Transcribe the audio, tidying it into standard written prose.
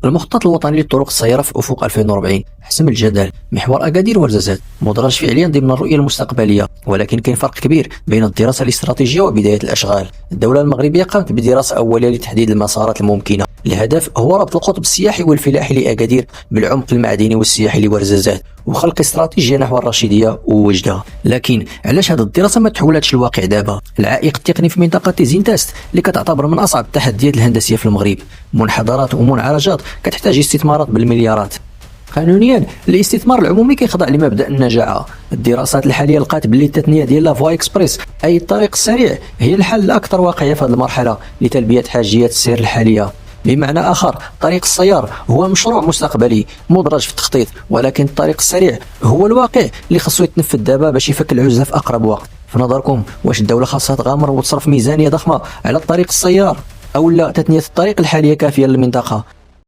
المخطط الوطني للطرق السيارة في أفق 2040 حسم الجدل. محور أكادير ورزازات مدرج فعليا ضمن الرؤية المستقبلية، ولكن كاين فرق كبير بين الدراسة الاستراتيجية وبداية الأشغال. الدولة المغربية قامت بدراسة أولية لتحديد المسارات الممكنة. الهدف هو ربط القطب السياحي والفلاحي لأكادير بالعمق المعدني والسياحي لورزازات، وخلق استراتيجية نحو الرشيدية ووجدة. لكن علاش هذه الدراسة ما تحولاتش للواقع دابا؟ العائق التقني في منطقة تيزينتاست اللي كتعتبر من أصعب التحديات الهندسية في المغرب، منحدرات ومنعرجات كتحتاج استثمارات بالمليارات. قانونيا الاستثمار العمومي كيخضع لمبدا النجاعه. الدراسات الحاليه لقات باللي التثنيه ديال لافوا اكسبريس اي الطريق السريع هي الحل الاكثر واقعيه في هذه المرحله لتلبيه حاجيات السير الحاليه. بمعنى اخر، طريق السيار هو مشروع مستقبلي مدرج في التخطيط، ولكن الطريق السريع هو الواقع اللي خاصو يتنفذ دابا باش يفك العجزه في اقرب وقت. في نظركم واش الدوله خاصها تغامر وتصرف ميزانيه ضخمه على الطريق السيار، او لا تثنيه الطريق الحاليه كافيه للمنطقه؟